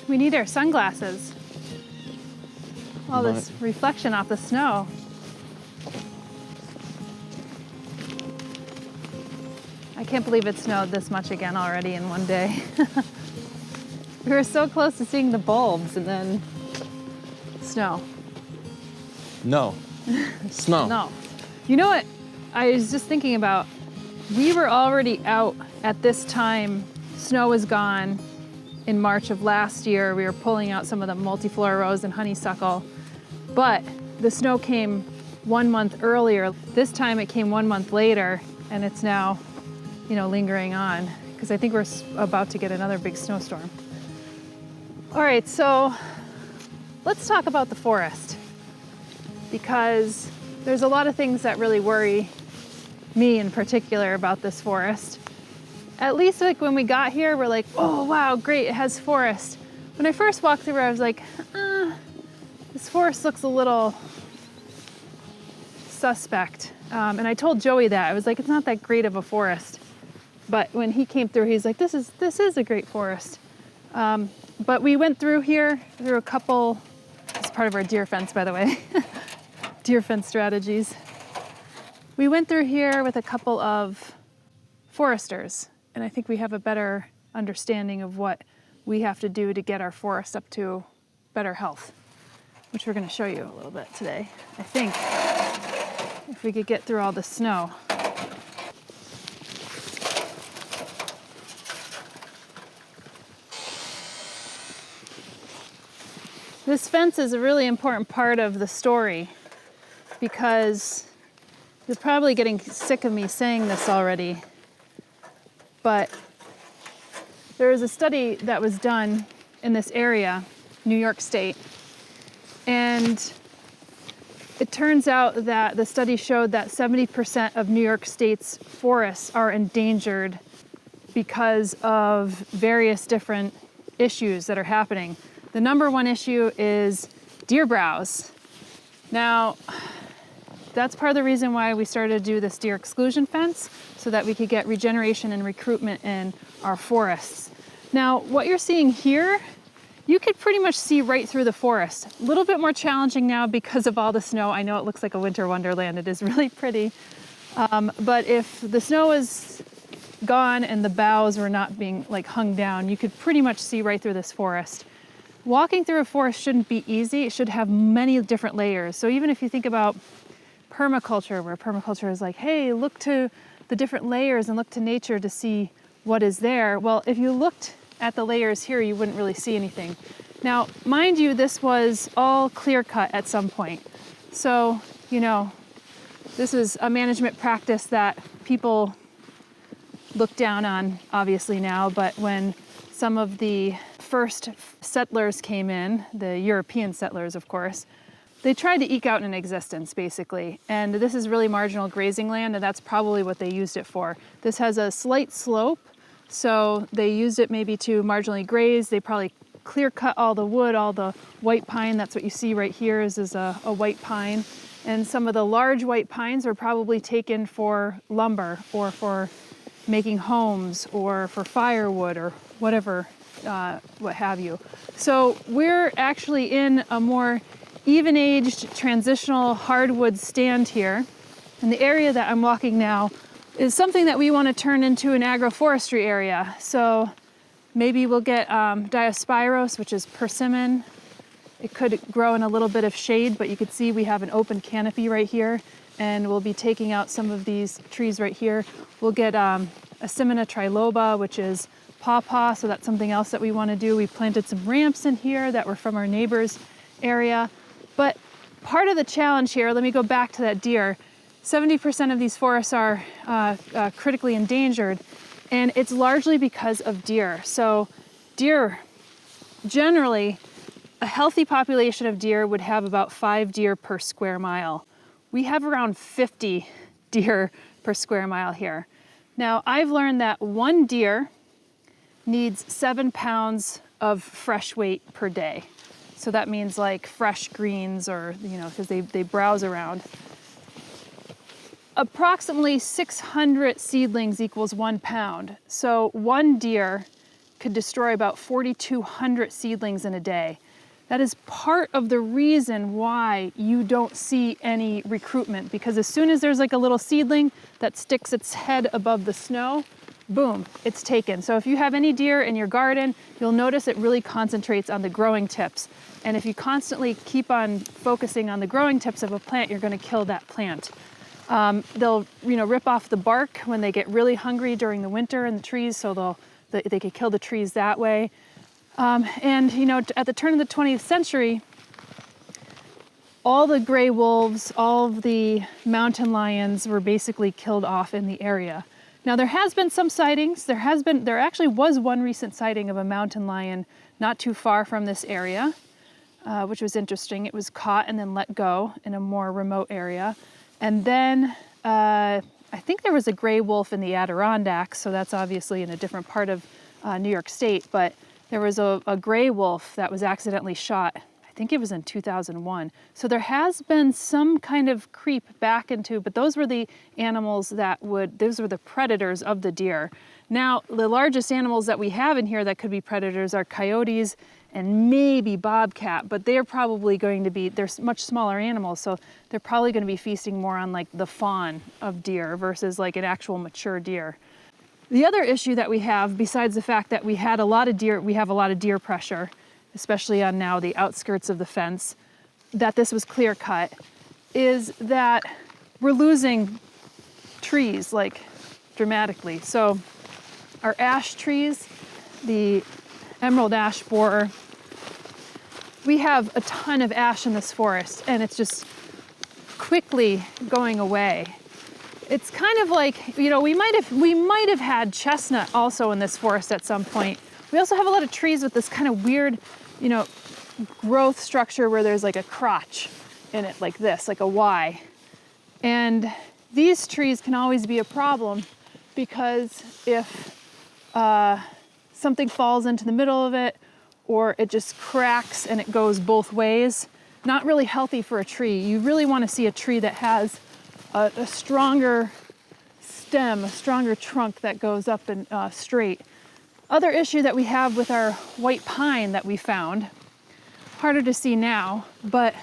We need our sunglasses. All this reflection off the snow. I can't believe it snowed this much again already in one day. We were so close to seeing the bulbs and then snow. No. Snow. No. You know what I was just thinking about? We were already out at this time. Snow was gone in March of last year. We were pulling out some of the multiflora rose and honeysuckle, but the snow came 1 month earlier. This time it came 1 month later, and it's now, you know, lingering on because I think we're about to get another big snowstorm. All right, so let's talk about the forest, because there's a lot of things that really worry me in particular about this forest. At least like when we got here, we're like, oh wow, great, it has forest. When I first walked through, I was like, this forest looks a little suspect. And I told Joey that. I was like, it's not that great of a forest. But when he came through, he's like, this is a great forest. But we went through here, through a couple, it's part of our deer fence, by the way, deer fence strategies. We went through here with a couple of foresters, and I think we have a better understanding of what we have to do to get our forest up to better health, which we're going to show you a little bit today, I think, if we could get through all the snow. This fence is a really important part of the story because you're probably getting sick of me saying this already, but there was a study that was done in this area, New York State, and it turns out that the study showed that 70% of New York State's forests are endangered because of various different issues that are happening. The number one issue is deer browse. Now, that's part of the reason why we started to do this deer exclusion fence, so that we could get regeneration and recruitment in our forests. Now, what you're seeing here, you could pretty much see right through the forest. A little bit more challenging now because of all the snow. I know it looks like a winter wonderland. It is really pretty. But if the snow is gone and the boughs were not being like hung down, you could pretty much see right through this forest. Walking through a forest shouldn't be easy. It should have many different layers. So even if you think about permaculture, where permaculture is like, hey, look to the different layers and look to nature to see what is there. Well, if you looked at the layers here, you wouldn't really see anything. Now, mind you, this was all clear cut at some point. So, you know, this is a management practice that people look down on, obviously now, but when some of the first settlers came in, the European settlers, of course, they tried to eke out an existence, basically. And this is really marginal grazing land, and that's probably what they used it for. This has a slight slope, so they used it maybe to marginally graze. They probably clear cut all the wood, all the white pine. That's what you see right here is a white pine. And some of the large white pines were probably taken for lumber or for making homes or for firewood or whatever, what have you. So we're actually in a more even-aged transitional hardwood stand here. And the area that I'm walking now is something that we want to turn into an agroforestry area. So maybe we'll get Diospyros, which is persimmon. It could grow in a little bit of shade, but you could see we have an open canopy right here, and we'll be taking out some of these trees right here. We'll get Asimina triloba, which is Pawpaw, so that's something else that we want to do. We planted some ramps in here that were from our neighbor's area. But part of the challenge here, let me go back to that deer. 70% of these forests are critically endangered, and it's largely because of deer. So deer, generally, a healthy population of deer would have about 5 deer per square mile. We have around 50 deer per square mile here. Now, I've learned that 1 deer needs 7 pounds of fresh weight per day. So that means like fresh greens or, you know, because they browse around. Approximately 600 seedlings equals 1 pound. So 1 deer could destroy about 4,200 seedlings in a day. That is part of the reason why you don't see any recruitment, because as soon as there's like a little seedling that sticks its head above the snow, boom, it's taken. So if you have any deer in your garden, you'll notice it really concentrates on the growing tips. And if you constantly keep on focusing on the growing tips of a plant, you're going to kill that plant. They'll, rip off the bark when they get really hungry during the winter in the trees, so they could kill the trees that way. And at the turn of the 20th century, all the gray wolves, all of the mountain lions were basically killed off in the area. Now there has been some sightings. There actually was one recent sighting of a mountain lion not too far from this area, which was interesting. It was caught and then let go in a more remote area. And then I think there was a gray wolf in the Adirondacks, so that's obviously in a different part of New York State, but there was a gray wolf that was accidentally shot. I think it was in 2001. So there has been some kind of creep back into, but those were the animals those were the predators of the deer. Now, the largest animals that we have in here that could be predators are coyotes and maybe bobcat, but they're probably they're much smaller animals, so they're probably going to be feasting more on like the fawn of deer versus like an actual mature deer. The other issue that we have, besides the fact that we have a lot of deer pressure, especially on now the outskirts of the fence, that this was clear cut, is that we're losing trees like dramatically. So our ash trees, the emerald ash borer, we have a ton of ash in this forest and it's just quickly going away. It's kind of like, we might have had chestnut also in this forest at some point. We also have a lot of trees with this kind of weird, growth structure where there's like a crotch in it, like this, like a Y. And these trees can always be a problem because if something falls into the middle of it or it just cracks and it goes both ways, not really healthy for a tree. You really want to see a tree that has a stronger stem, a stronger trunk that goes up and straight. Other issue that we have with our white pine that we found, harder to see now, but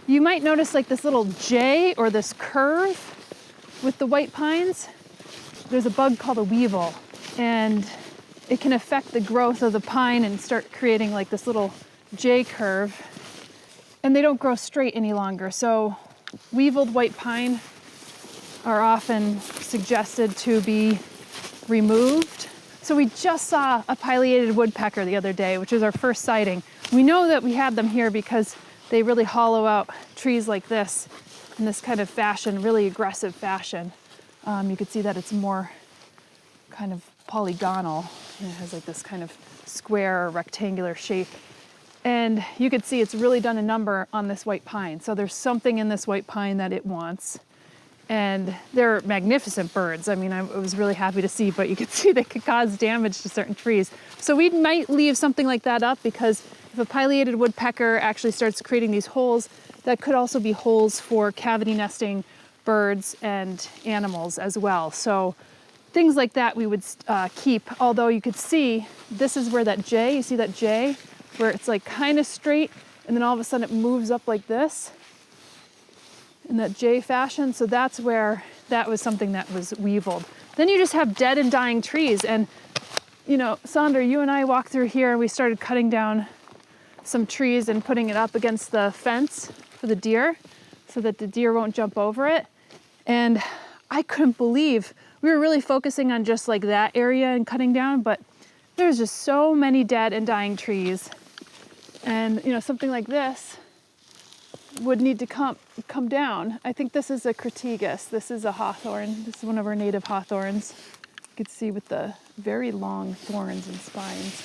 you might notice like this little J or this curve with the white pines. There's a bug called a weevil, and it can affect the growth of the pine and start creating like this little J curve, and they don't grow straight any longer. So weevilled white pine are often suggested to be removed. So we just saw a pileated woodpecker the other day, which is our first sighting. We know that we had them here because they really hollow out trees like this in this kind of fashion, really aggressive fashion. You could see that it's more kind of polygonal. It has like this kind of square or rectangular shape. And you could see it's really done a number on this white pine. So there's something in this white pine that it wants. And they're magnificent birds. I mean, I was really happy to see, but you could see they could cause damage to certain trees. So we might leave something like that up because if a pileated woodpecker actually starts creating these holes, that could also be holes for cavity nesting birds and animals as well. So things like that we would keep. Although you could see, this is where that J, you see that J? Where it's like kind of straight and then all of a sudden it moves up like this in that J fashion. So that's where that was something that was weevilled. Then you just have dead and dying trees. And Sandra, you and I walked through here and we started cutting down some trees and putting it up against the fence for the deer so that the deer won't jump over it. And I couldn't believe, we were really focusing on just like that area and cutting down, but there's just so many dead and dying trees. And something like this would need to come down. I think this is a Crataegus. This is a hawthorn. This is one of our native hawthorns. You can see with the very long thorns and spines.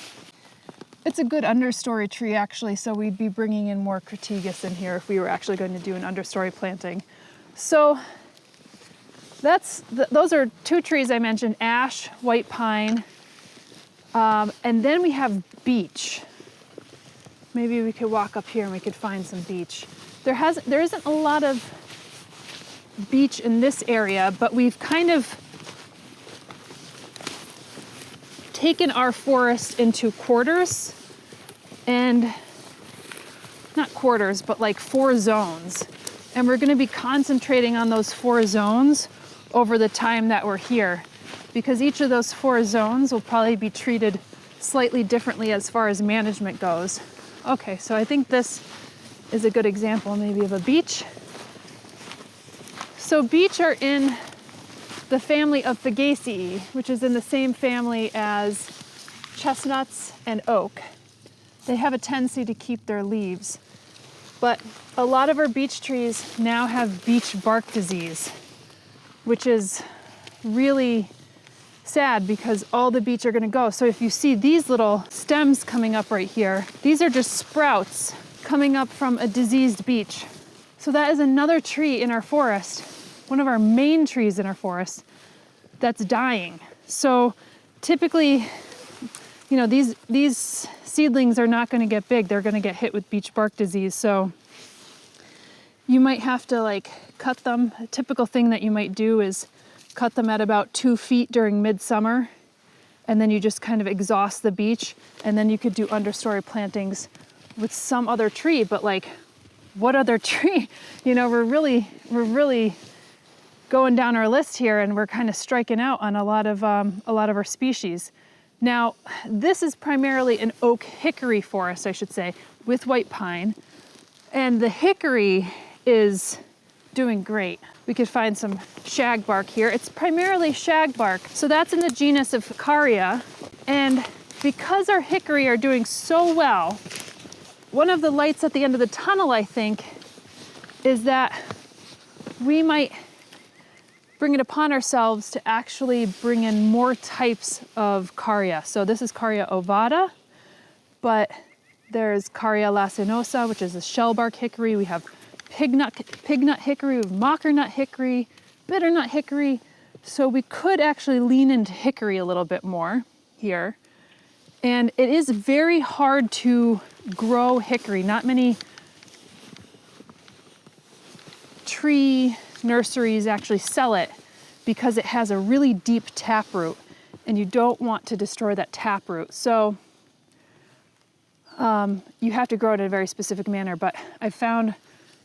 It's a good understory tree actually, so we'd be bringing in more Crataegus in here if we were actually going to do an understory planting. So those are two trees I mentioned, ash, white pine, and then we have beech. Maybe we could walk up here and we could find some beech. There isn't a lot of beech in this area, but we've kind of taken our forest into quarters, and not quarters, but like 4 zones. And we're gonna be concentrating on those 4 zones over the time that we're here, because each of those 4 zones will probably be treated slightly differently as far as management goes. Okay, so I think this is a good example maybe of a beech. So beech are in the family of Fagaceae, which is in the same family as chestnuts and oak. They have a tendency to keep their leaves. But a lot of our beech trees now have beech bark disease, which is really sad because all the beech are gonna go. So if you see these little stems coming up right here, these are just sprouts coming up from a diseased beech. So that is another tree in our forest, one of our main trees in our forest, that's dying. So typically, you know, these seedlings are not going to get big. They're going to get hit with beech bark disease. So you might have to like cut them. A typical thing that you might do is cut them at about 2 feet during midsummer, and then you just kind of exhaust the beech, and then you could do understory plantings with some other tree. But like, what other tree? You know, we're really going down our list here, and we're kind of striking out on a lot of our species. Now, this is primarily an oak hickory forest, I should say, with white pine. And the hickory is doing great. We could find some shagbark here. It's primarily shagbark. So that's in the genus of Carya. And because our hickory are doing so well, one of the lights at the end of the tunnel, I think, is that we might bring it upon ourselves to actually bring in more types of Carya. So this is Carya ovata, but there's Carya lacinosa, which is a shellbark hickory. We have pignut hickory, we have mockernut hickory, bitternut hickory. So we could actually lean into hickory a little bit more here. And it is very hard to grow hickory. Not many tree nurseries actually sell it because it has a really deep taproot, and you don't want to destroy that taproot. So you have to grow it in a very specific manner, but I found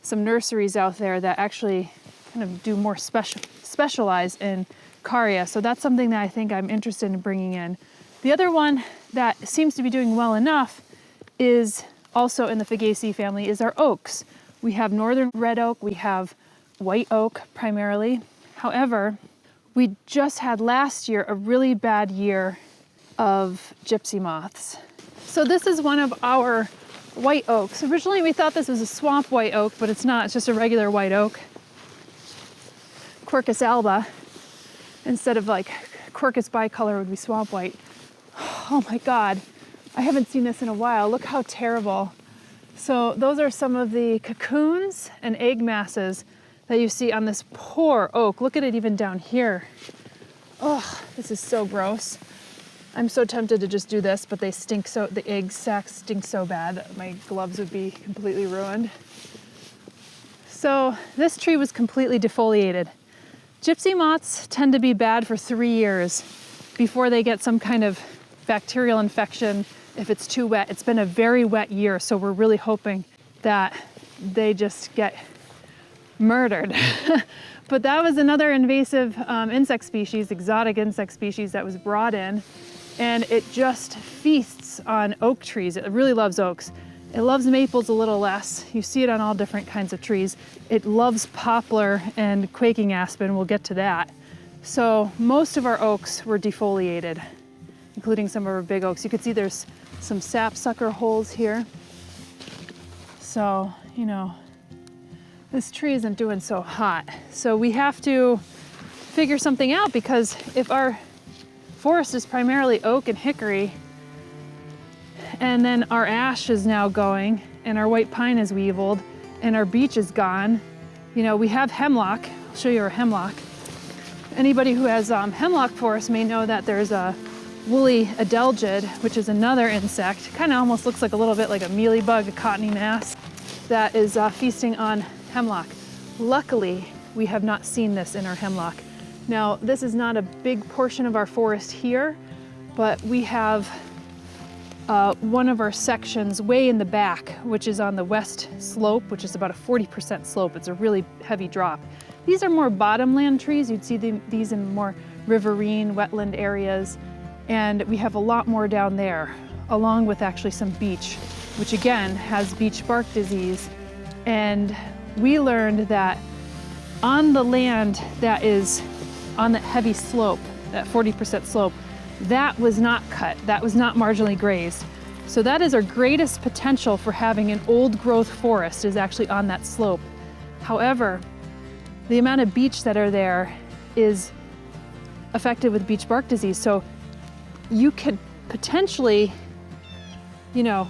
some nurseries out there that actually kind of do more specialize in Carya. So that's something that I think I'm interested in bringing in. The other one that seems to be doing well enough is also in the Fagaceae family is our oaks. We have northern red oak, we have white oak primarily. However, we just had last year a really bad year of gypsy moths. So this is one of our white oaks. Originally we thought this was a swamp white oak, but it's not, it's just a regular white oak. Quercus alba, instead of like Quercus bicolor would be swamp white. Oh my God, I haven't seen this in a while. Look how terrible. So those are some of the cocoons and egg masses that you see on this poor oak. Look at it even down here. Oh, this is so gross. I'm so tempted to just do this, but they stink so, the egg sacs stink so bad that my gloves would be completely ruined. So this tree was completely defoliated. Gypsy moths tend to be bad for 3 years before they get some kind of bacterial infection if it's too wet. It's been a very wet year, so we're really hoping that they just get murdered. But that was another invasive insect species, exotic insect species that was brought in, and it just feasts on oak trees. It really loves oaks. It loves maples a little less. You see it on all different kinds of trees. It loves poplar and quaking aspen. We'll get to that. So most of our oaks were defoliated, including some of our big oaks. You can see there's some sapsucker holes here. So, you know, this tree isn't doing so hot. So we have to figure something out, because if our forest is primarily oak and hickory, and then our ash is now going, and our white pine is weevilled, and our beech is gone, you know, we have hemlock. I'll show you our hemlock. Anybody who has hemlock forest may know that there's a woolly adelgid, which is another insect. Kind of almost looks like a little bit like a mealybug, a cottony mass, that is feasting on hemlock. Luckily, we have not seen this in our hemlock. Now, this is not a big portion of our forest here, but we have one of our sections way in the back, which is on the west slope, which is about a 40% slope. It's a really heavy drop. These are more bottomland trees. You'd see these in more riverine, wetland areas. And we have a lot more down there, along with actually some beech, which again has beech bark disease. And we learned that on the land that is on that heavy slope, that 40% slope, that was not cut, that was not marginally grazed. So that is our greatest potential for having an old growth forest, is actually on that slope. However, the amount of beech that are there is affected with beech bark disease. So you could potentially, you know,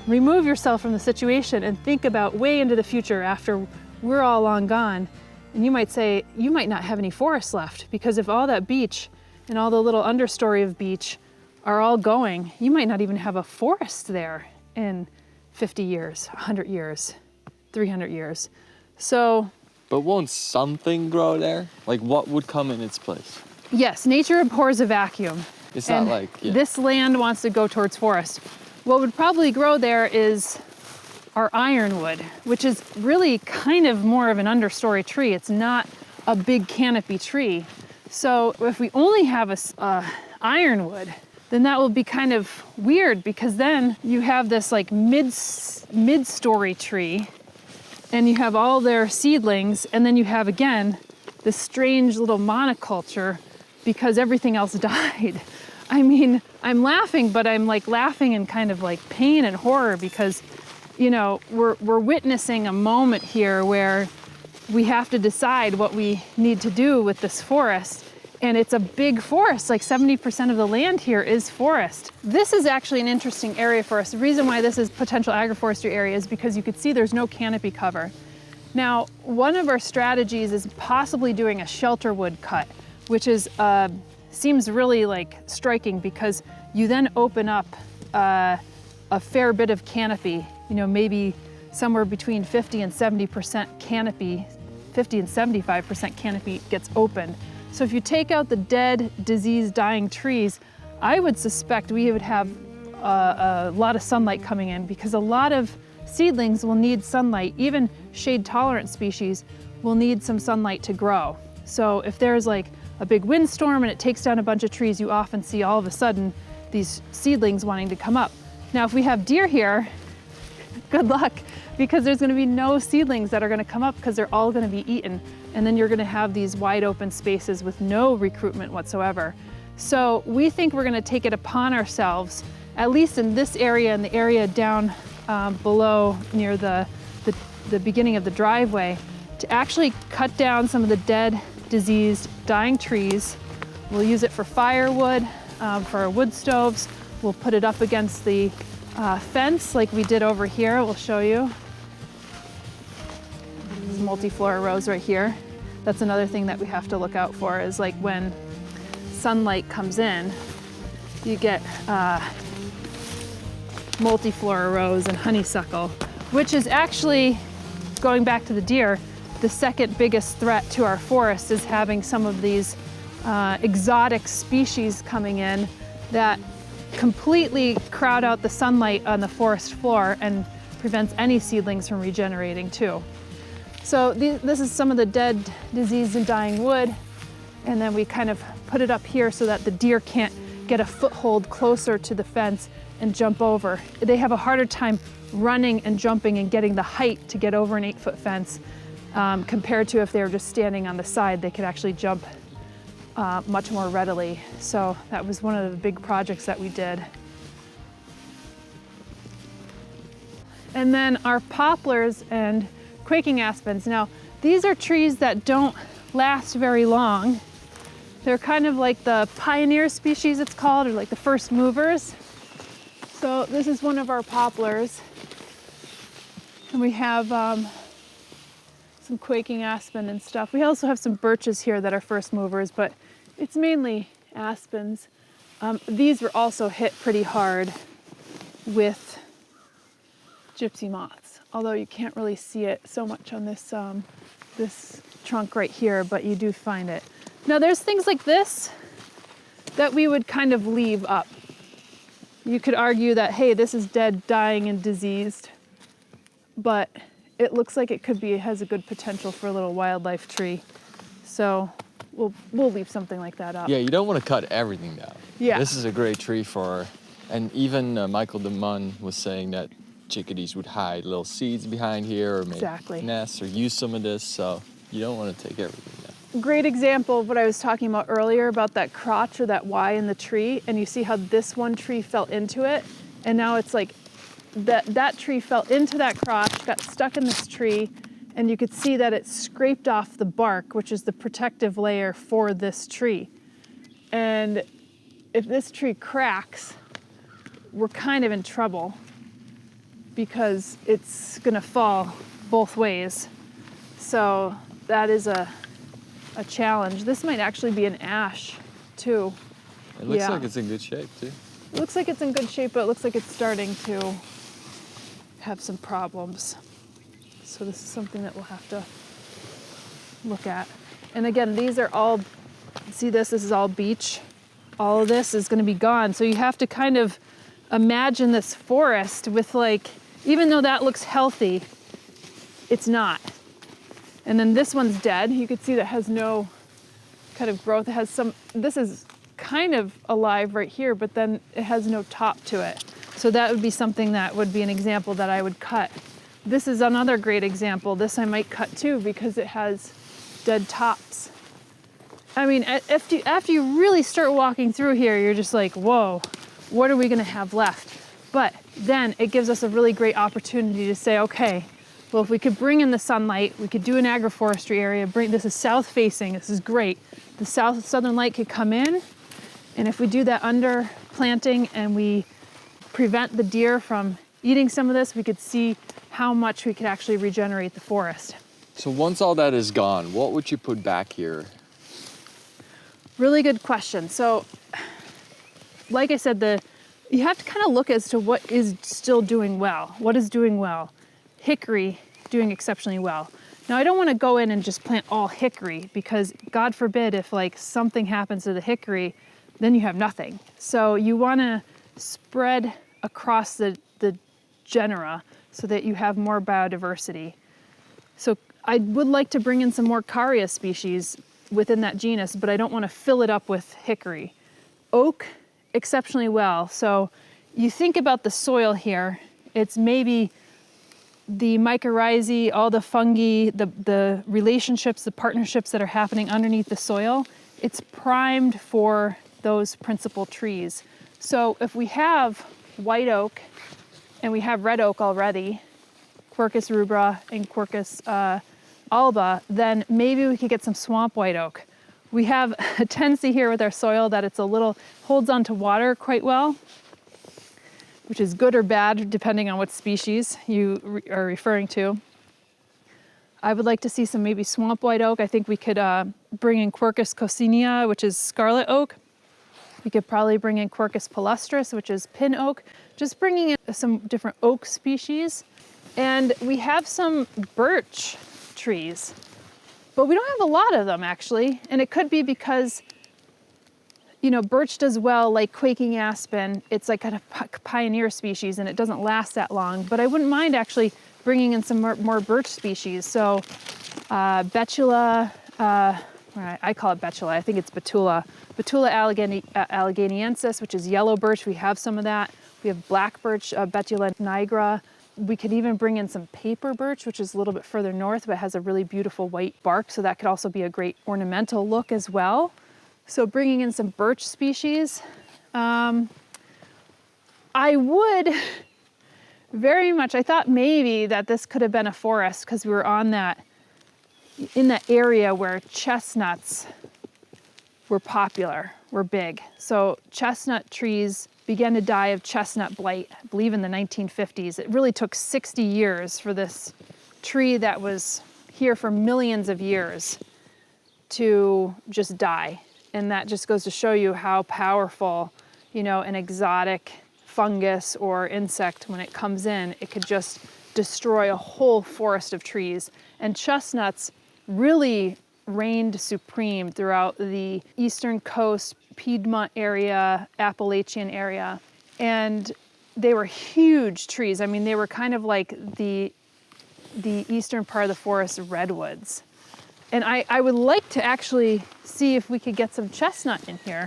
remove yourself from the situation and think about way into the future after we're all long gone. And you might say, you might not have any forest left, because if all that beech and all the little understory of beech are all going, you might not even have a forest there in 50 years, 100 years, 300 years. So. But won't something grow there? Like, what would come in its place? Yes, nature abhors a vacuum. It's not like, yeah. This land wants to go towards forest. What would probably grow there is our ironwood, which is really kind of more of an understory tree. It's not a big canopy tree. So if we only have a ironwood, then that will be kind of weird, because then you have this like mid-story tree, and you have all their seedlings, and then you have again this strange little monoculture because everything else died. I mean, I'm laughing, but I'm like laughing in kind of like pain and horror, because, you know, we're witnessing a moment here where we have to decide what we need to do with this forest. And it's a big forest, like 70% of the land here is forest. This is actually an interesting area for us. The reason why this is potential agroforestry area is because you could see there's no canopy cover. Now, one of our strategies is possibly doing a shelter wood cut, which is seems really like striking, because you then open up a fair bit of canopy, you know, maybe somewhere between 50 and 70% canopy, 50 and 75% canopy gets opened. So if you take out the dead, diseased, dying trees, I would suspect we would have a lot of sunlight coming in, because a lot of seedlings will need sunlight. Even shade-tolerant species will need some sunlight to grow. So if there's like a big windstorm and it takes down a bunch of trees, you often see all of a sudden these seedlings wanting to come up. Now, if we have deer here, good luck, because there's going to be no seedlings that are going to come up, because they're all going to be eaten. And then you're going to have these wide open spaces with no recruitment whatsoever. So we think we're going to take it upon ourselves, at least in this area and the area down below near the beginning of the driveway, to actually cut down some of the dead, diseased, dying trees. We'll use it for firewood, for our wood stoves. We'll put it up against the fence like we did over here. We'll show you. Multiflora rows right here. That's another thing that we have to look out for, is like when sunlight comes in, you get multiflora rose and honeysuckle, which is actually, going back to the deer, the second biggest threat to our forest is having some of these exotic species coming in that completely crowd out the sunlight on the forest floor and prevents any seedlings from regenerating too. So this is some of the dead, diseased, and dying wood, and then we kind of put it up here so that the deer can't get a foothold closer to the fence and jump over. They have a harder time running and jumping and getting the height to get over an 8-foot fence compared to if they were just standing on the side. They could actually jump much more readily. So that was one of the big projects that we did. And then our poplars and quaking aspens. Now, these are trees that don't last very long. They're kind of like the pioneer species, it's called, or like the first movers. So this is one of our poplars. And we have some quaking aspen and stuff. We also have some birches here that are first movers, but it's mainly aspens. These were also hit pretty hard with gypsy moths, although you can't really see it so much on this this trunk right here, but you do find it. Now there's things like this that we would kind of leave up. You could argue that, hey, this is dead, dying, and diseased, but it looks like it could be, it has a good potential for a little wildlife tree. So we'll leave something like that up. Yeah, you don't want to cut everything down. Yeah. This is a great tree for, and even Michael DeMunn was saying that chickadees would hide little seeds behind here or make Exactly. nests or use some of this, so you don't want to take everything down. Great example of what I was talking about earlier about that crotch or that Y in the tree, and you see how this one tree fell into it, and now it's like that tree fell into that crotch, got stuck in this tree, and you could see that it scraped off the bark, which is the protective layer for this tree. And if this tree cracks, we're kind of in trouble because it's gonna fall both ways. So that is a challenge. This might actually be an ash too. It looks Yeah. like it's in good shape too. It looks like it's in good shape, but it looks like it's starting to have some problems. So this is something that we'll have to look at. And again, these are all, see this is all beech. All of this is gonna be gone. So you have to kind of imagine this forest with like, even though that looks healthy, it's not. And then this one's dead. You could see that has no kind of growth. It has some, this is kind of alive right here, but then it has no top to it. So that would be something that would be an example that I would cut. This is another great example. This I might cut too because it has dead tops. I mean, after you really start walking through here, you're just like, whoa, what are we gonna have left? But then it gives us a really great opportunity to say, okay, well, if we could bring in the sunlight, we could do an agroforestry area, this is south facing, this is great. The southern light could come in, and if we do that under planting and we prevent the deer from eating some of this, we could see how much we could actually regenerate the forest. So once all that is gone, what would you put back here? Really good question. So, like I said, you have to kind of look as to what is still doing well. What is doing well? Hickory doing exceptionally well. Now I don't want to go in and just plant all hickory because God forbid if like something happens to the hickory, then you have nothing. So you want to spread across the genera so that you have more biodiversity. So I would like to bring in some more Carya species within that genus, but I don't want to fill it up with hickory. Oak, exceptionally well. So you think about the soil here, it's maybe the mycorrhizae, all the fungi, the relationships, the partnerships that are happening underneath the soil, it's primed for those principal trees. So if we have white oak and we have red oak already, Quercus rubra and Quercus alba, then maybe we could get some swamp white oak. We have a tendency here with our soil that it's a little, holds onto water quite well, which is good or bad depending on what species you are referring to. I would like to see some maybe swamp white oak. I think we could bring in Quercus coccinea, which is scarlet oak. We could probably bring in Quercus palustris, which is pin oak. Just bringing in some different oak species. And we have some birch trees, but we don't have a lot of them actually. And it could be because, you know, birch does well like quaking aspen. It's like a pioneer species and it doesn't last that long, but I wouldn't mind actually bringing in some more birch species. So betula, I call it betula, I think it's betula. Betula alleghaniensis, which is yellow birch, we have some of that. We have black birch, Betula nigra. We could even bring in some paper birch, which is a little bit further north, but has a really beautiful white bark. So that could also be a great ornamental look as well. So bringing in some birch species. I would very much, I thought maybe that this could have been a forest because we were on that, in that area where chestnuts were popular, were big. So chestnut trees began to die of chestnut blight, I believe in the 1950s. It really took 60 years for this tree that was here for millions of years to just die. And that just goes to show you how powerful, you know, an exotic fungus or insect, when it comes in, it could just destroy a whole forest of trees. And chestnuts really reigned supreme throughout the eastern coast, Piedmont area, Appalachian area, and they were huge trees. I mean, they were kind of like the eastern part of the forest redwoods. And I would like to actually see if we could get some chestnut in here,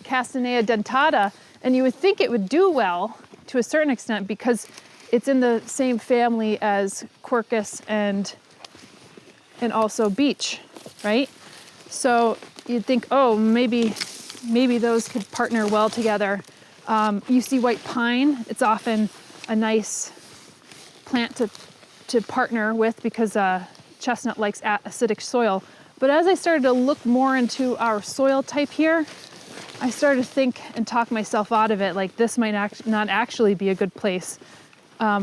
Castanea dentata, and you would think it would do well to a certain extent because it's in the same family as Quercus and also beech, right? So you'd think, oh, maybe those could partner well together. You see white pine, it's often a nice plant to partner with because chestnut likes acidic soil. But as I started to look more into our soil type here, I started to think and talk myself out of it, like this might not actually be a good place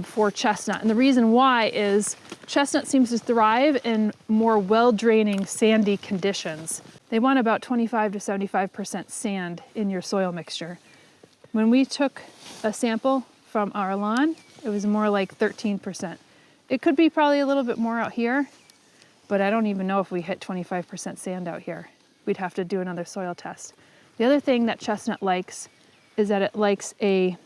for chestnut. And the reason why is chestnut seems to thrive in more well-draining sandy conditions. They want about 25 to 75% sand in your soil mixture. When we took a sample from our lawn, it was more like 13%. It could be probably a little bit more out here, but I don't even know if we hit 25% sand out here. We'd have to do another soil test. The other thing that chestnut likes is that it likes a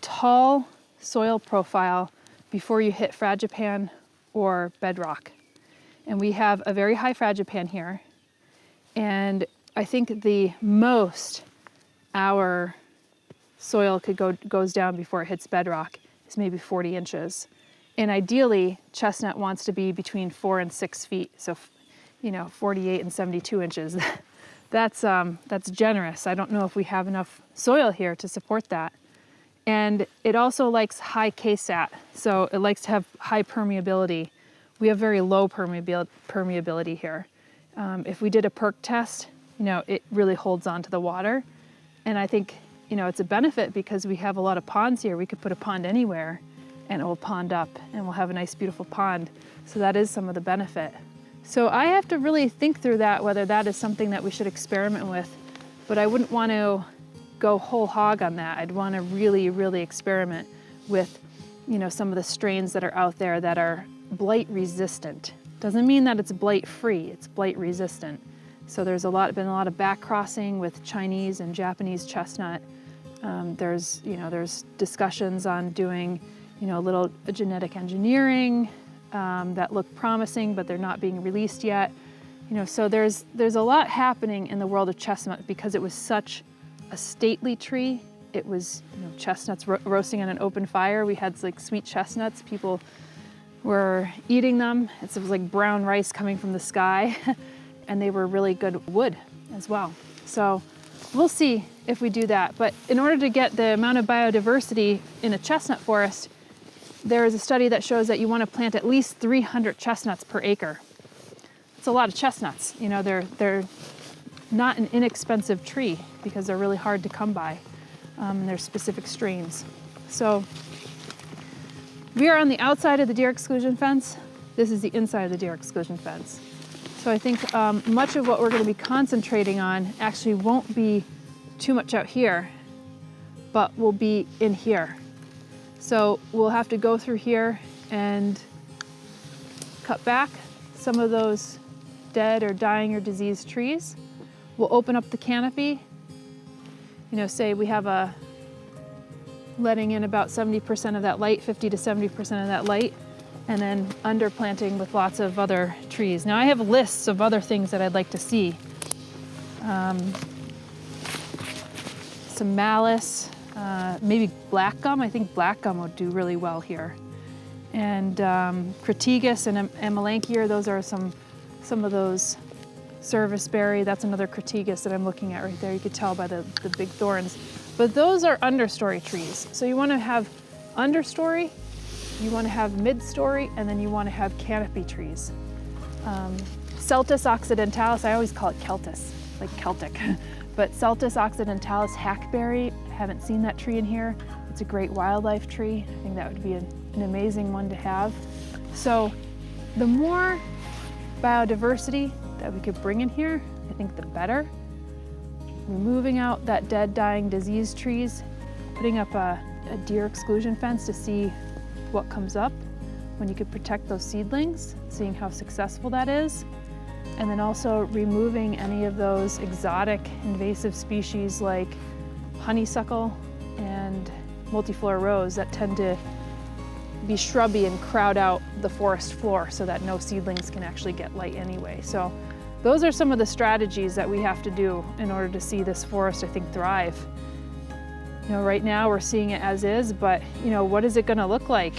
tall soil profile before you hit fragipan or bedrock. And we have a very high fragipan here. And I think the most our soil goes down before it hits bedrock is maybe 40 inches. And ideally, chestnut wants to be between 4 and 6 feet. So, 48 and 72 inches. That's generous. I don't know if we have enough soil here to support that. And it also likes high KSAT, so it likes to have high permeability. We have very low permeability here. If we did a perk test, it really holds on to the water. And I think, it's a benefit because we have a lot of ponds here. We could put a pond anywhere and it will pond up and we'll have a nice, beautiful pond. So that is some of the benefit. So I have to really think through that, whether that is something that we should experiment with, but I wouldn't want to go whole hog on that. I'd want to really, really experiment with, some of the strains that are out there that are blight resistant. Doesn't mean that it's blight free, it's blight resistant. So there's been a lot of back crossing with Chinese and Japanese chestnut. There's discussions on doing, a little genetic engineering that look promising, but they're not being released yet. So there's a lot happening in the world of chestnut because it was such a stately tree. It was, chestnuts roasting on an open fire. We had like sweet chestnuts. People were eating them. It was like brown rice coming from the sky. And they were really good wood as well. So we'll see if we do that. But in order to get the amount of biodiversity in a chestnut forest, there is a study that shows that you want to plant at least 300 chestnuts per acre. It's a lot of chestnuts. They're not an inexpensive tree because they're really hard to come by. And there's specific strains. So we are on the outside of the deer exclusion fence. This is the inside of the deer exclusion fence. So I think much of what we're going to be concentrating on actually won't be too much out here, but will be in here. So we'll have to go through here and cut back some of those dead or dying or diseased trees. We'll open up the canopy. Say we have letting in about 70% of that light, 50 to 70% of that light, and then underplanting with lots of other trees. Now I have lists of other things that I'd like to see. Some malice, maybe black gum. I think black gum would do really well here. And Crataegus and Amelanchier, those are some of those serviceberry. That's another Crataegus that I'm looking at right there. You could tell by the big thorns. But those are understory trees. So you want to have understory, you want to have mid-story, and then you want to have canopy trees. Celtis occidentalis, I always call it Celtis, like Celtic. But Celtis occidentalis hackberry, haven't seen that tree in here. It's a great wildlife tree. I think that would be an amazing one to have. So the more biodiversity that we could bring in here, I think the better. Removing out that dead, dying, diseased trees, putting up a deer exclusion fence to see what comes up when you could protect those seedlings, seeing how successful that is. And then also removing any of those exotic invasive species like honeysuckle and multiflora rose that tend to be shrubby and crowd out the forest floor so that no seedlings can actually get light anyway. So those are some of the strategies that we have to do in order to see this forest, I think, thrive. You know, right now we're seeing it as is, but you know, what is it gonna look like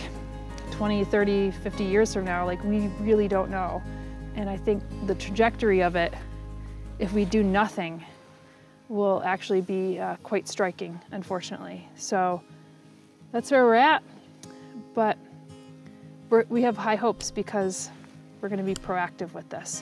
20, 30, 50 years from now? Like, we really don't know. And I think the trajectory of it, if we do nothing, will actually be quite striking, unfortunately. So that's where we're at, but we have high hopes because we're gonna be proactive with this.